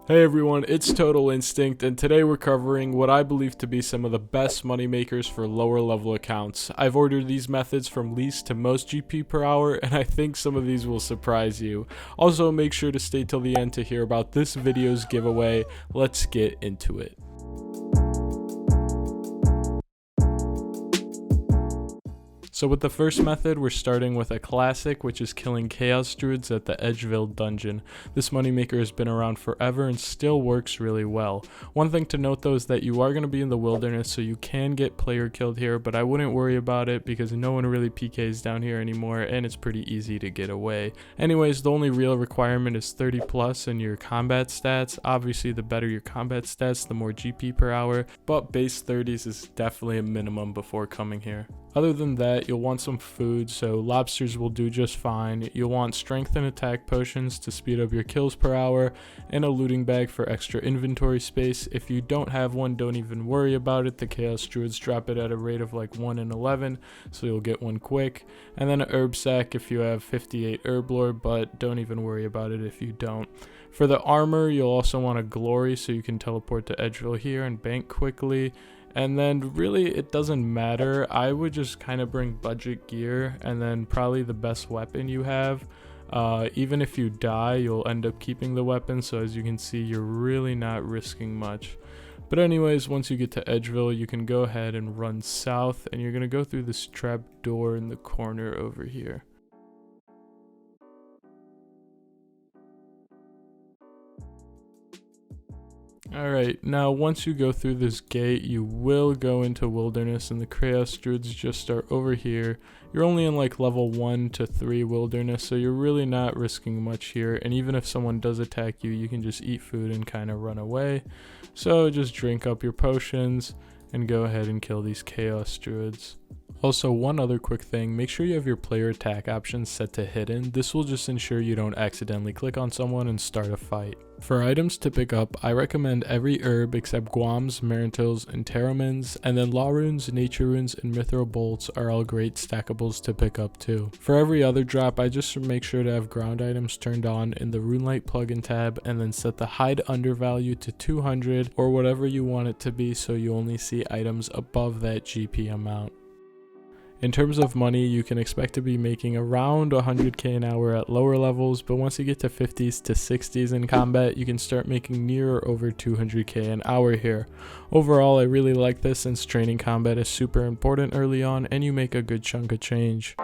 Hey everyone, it's Total Instinct, and today we're covering what I believe to be some of the best money makers for lower level accounts. I've ordered these methods from least to most GP per hour, and I think some of these will surprise you. Also, make sure to stay till the end to hear about this video's giveaway. Let's get into it. So with the first method, we're starting with a classic, which is killing Chaos Druids at the Edgeville dungeon. This moneymaker has been around forever and still works really well. One thing to note though is that you are going to be in the wilderness, so you can get player killed here, but I wouldn't worry about it because no one really PKs down here anymore and it's pretty easy to get away. Anyways, the only real requirement is 30 plus in your combat stats. Obviously, the better your combat stats, the more GP per hour, but base 30s is definitely a minimum before coming here. Other than that, you'll want some food, so lobsters will do just fine. You'll want strength and attack potions to speed up your kills per hour, and a looting bag for extra inventory space. If you don't have one, don't even worry about it. The Chaos Druids drop it at a rate of like 1 in 11, so you'll get one quick. And then an herb sack if you have 58 herb lore, but don't even worry about it if you don't. For the armor, you'll also want a glory so you can teleport to Edgeville here and bank quickly. And then really it doesn't matter. I would just kind of bring budget gear and then probably the best weapon you have. Even if you die, you'll end up keeping the weapon, so as you can see, you're really not risking much. But anyways, once you get to Edgeville, you can go ahead and run south, and you're going to go through this trap door in the corner over here. Alright, now once you go through this gate, you will go into wilderness, and the Chaos Druids just start over here. You're only in like level 1 to 3 wilderness, so you're really not risking much here, and even if someone does attack you, you can just eat food and kind of run away. So just drink up your potions and go ahead and kill these Chaos Druids. Also, one other quick thing, make sure you have your player attack options set to hidden. This will just ensure you don't accidentally click on someone and start a fight. For items to pick up, I recommend every herb except Guams, Marintils, and Terramins, and then Law Runes, Nature Runes, and Mithril Bolts are all great stackables to pick up too. For every other drop, I just make sure to have ground items turned on in the Runelight plugin tab, and then set the hide undervalue to 200 or whatever you want it to be, so you only see items above that GP amount. In terms of money, you can expect to be making around 100k an hour at lower levels, but once you get to 50s to 60s in combat, you can start making near or over 200k an hour here. Overall, I really like this since training combat is super important early on and you make a good chunk of change.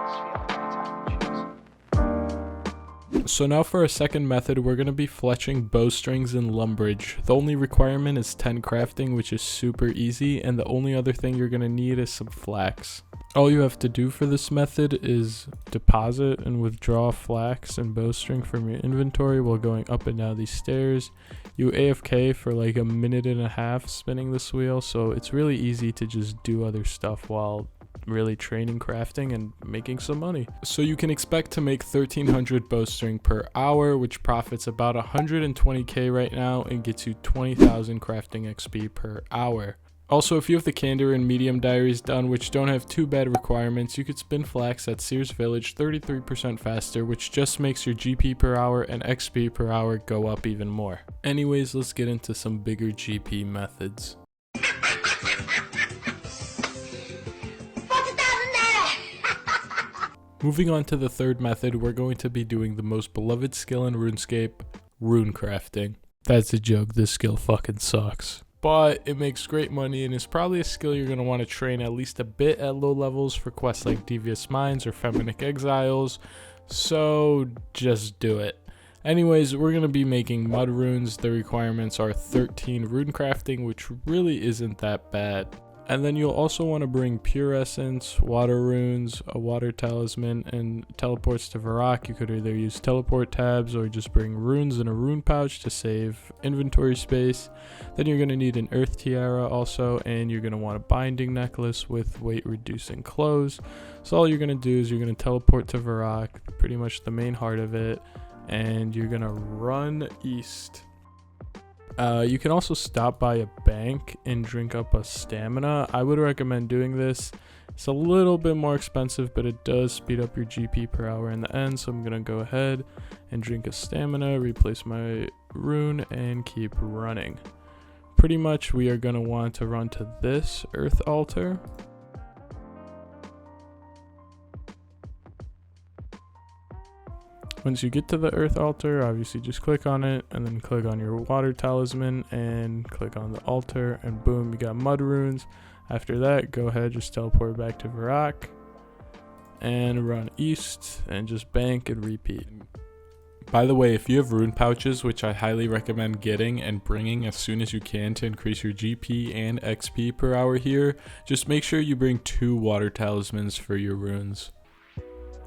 So now for a second method, we're going to be fletching bowstrings in Lumbridge. The only requirement is 10 crafting, which is super easy, and the only other thing you're going to need is some flax. All you have to do for this method is deposit and withdraw flax and bowstring from your inventory while going up and down these stairs. You AFK for like a minute and a half spinning this wheel, so it's really easy to just do other stuff while really training crafting and making some money. So you can expect to make 1300 bowstring per hour, which profits about 120k right now and gets you 20,000 crafting XP per hour. Also, if you have the Candor and Medium Diaries done, which don't have too bad requirements, you could spin flax at Sears Village 33% faster, which just makes your GP per hour and XP per hour go up even more. Anyways, let's get into some bigger GP methods. Moving on to the third method, we're going to be doing the most beloved skill in Runescape, rune crafting. That's a joke, this skill fucking sucks. But it makes great money and is probably a skill you're going to want to train at least a bit at low levels for quests like Devious Minds or Feminic Exiles, so just do it. Anyways, we're going to be making mud runes. The requirements are 13 rune crafting, which really isn't that bad. And then you'll also want to bring Pure Essence, Water Runes, a Water Talisman, and teleports to Varrock. You could either use teleport tabs or just bring runes in a rune pouch to save inventory space. Then you're going to need an Earth Tiara also, and you're going to want a Binding Necklace with weight reducing clothes. So all you're going to do is you're going to teleport to Varrock, pretty much the main heart of it, and you're going to run east. You can also stop by a bank and drink up a stamina. I would recommend doing this. It's a little bit more expensive, but it does speed up your GP per hour in the end. So I'm going to go ahead and drink a stamina, replace my rune, and keep running. Pretty much we are going to want to run to this earth altar. Once you get to the earth altar, obviously just click on it and then click on your water talisman and click on the altar, and boom, you got mud runes. After that, go ahead, just teleport back to Varrock and run east and just bank and repeat. By the way, if you have rune pouches, which I highly recommend getting and bringing as soon as you can to increase your GP and XP per hour here, just make sure you bring 2 water talismans for your runes.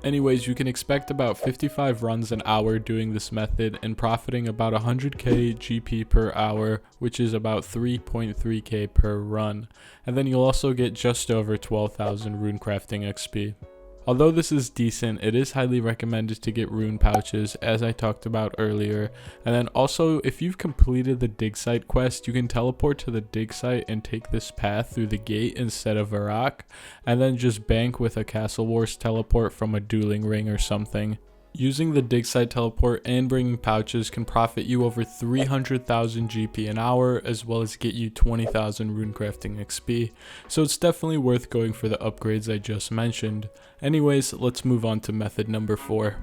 Anyways, you can expect about 55 runs an hour doing this method and profiting about 100k GP per hour, which is about 3.3k per run. And then you'll also get just over 12,000 rune crafting XP. Although this is decent, it is highly recommended to get rune pouches, as I talked about earlier. And then also, if you've completed the dig site quest, you can teleport to the dig site and take this path through the gate instead of Varrock, and then just bank with a Castle Wars teleport from a dueling ring or something. Using the dig site teleport and bringing pouches can profit you over 300,000 GP an hour, as well as get you 20,000 rune crafting XP, so it's definitely worth going for the upgrades I just mentioned. Anyways, let's move on to method number 4.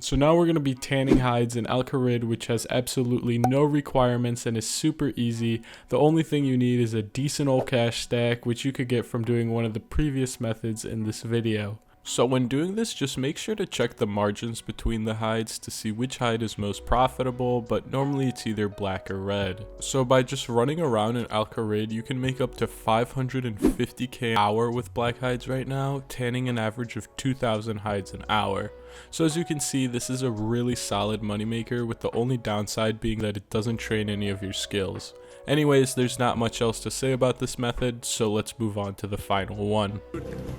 So now we're going to be tanning hides in Al-Kharid, which has absolutely no requirements and is super easy. The only thing you need is a decent old cash stack, which you could get from doing one of the previous methods in this video. So when doing this, just make sure to check the margins between the hides to see which hide is most profitable, but normally it's either black or red. So by just running around in Al-Kharid, you can make up to 550k an hour with black hides right now, tanning an average of 2,000 hides an hour. So as you can see, this is a really solid moneymaker, with the only downside being that it doesn't train any of your skills. Anyways, there's not much else to say about this method, so let's move on to the final one.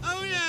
Oh yeah!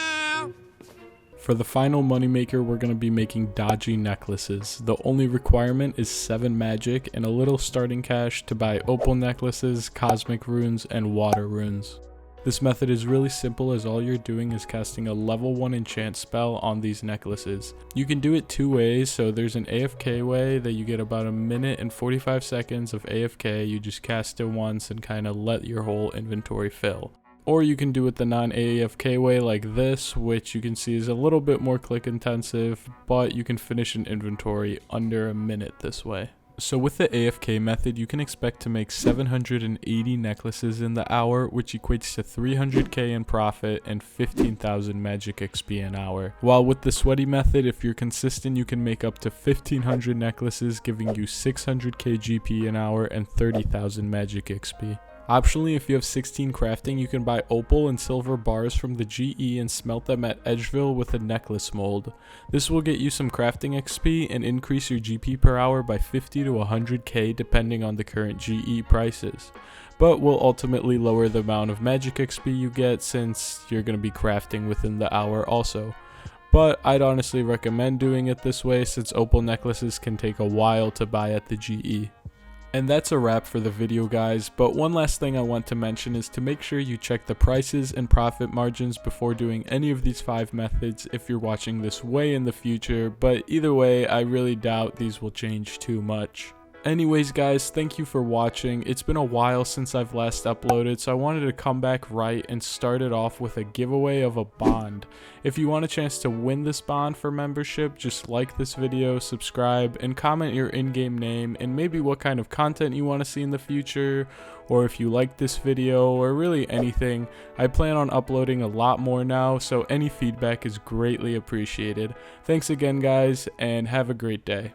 For the final moneymaker, we're going to be making dodgy necklaces. The only requirement is 7 magic and a little starting cash to buy opal necklaces, cosmic runes, and water runes. This method is really simple, as all you're doing is casting a level 1 enchant spell on these necklaces. You can do it 2 ways, so there's an AFK way that you get about a minute and 45 seconds of AFK, you just cast it once and kind of let your whole inventory fill. Or you can do it the non-AFK way like this, which you can see is a little bit more click intensive, but you can finish an inventory under a minute this way. So with the AFK method, you can expect to make 780 necklaces in the hour, which equates to 300k in profit and 15,000 magic XP an hour. While with the sweaty method, if you're consistent, you can make up to 1,500 necklaces, giving you 600k GP an hour and 30,000 magic XP. Optionally, if you have 16 crafting, you can buy opal and silver bars from the GE and smelt them at Edgeville with a necklace mold. This will get you some crafting XP and increase your GP per hour by 50 to 100k depending on the current GE prices, but will ultimately lower the amount of magic XP you get since you're going to be crafting within the hour also. But I'd honestly recommend doing it this way, since opal necklaces can take a while to buy at the GE. And that's a wrap for the video, guys, but one last thing I want to mention is to make sure you check the prices and profit margins before doing any of these 5 methods if you're watching this way in the future, but either way, I really doubt these will change too much. Anyways guys, thank you for watching. It's been a while since I've last uploaded, so I wanted to come back right and start it off with a giveaway of a bond. If you want a chance to win this bond for membership, just like this video, subscribe, and comment your in-game name and maybe what kind of content you want to see in the future, or if you like this video, or really anything. I plan on uploading a lot more now, so any feedback is greatly appreciated. Thanks again guys, and have a great day.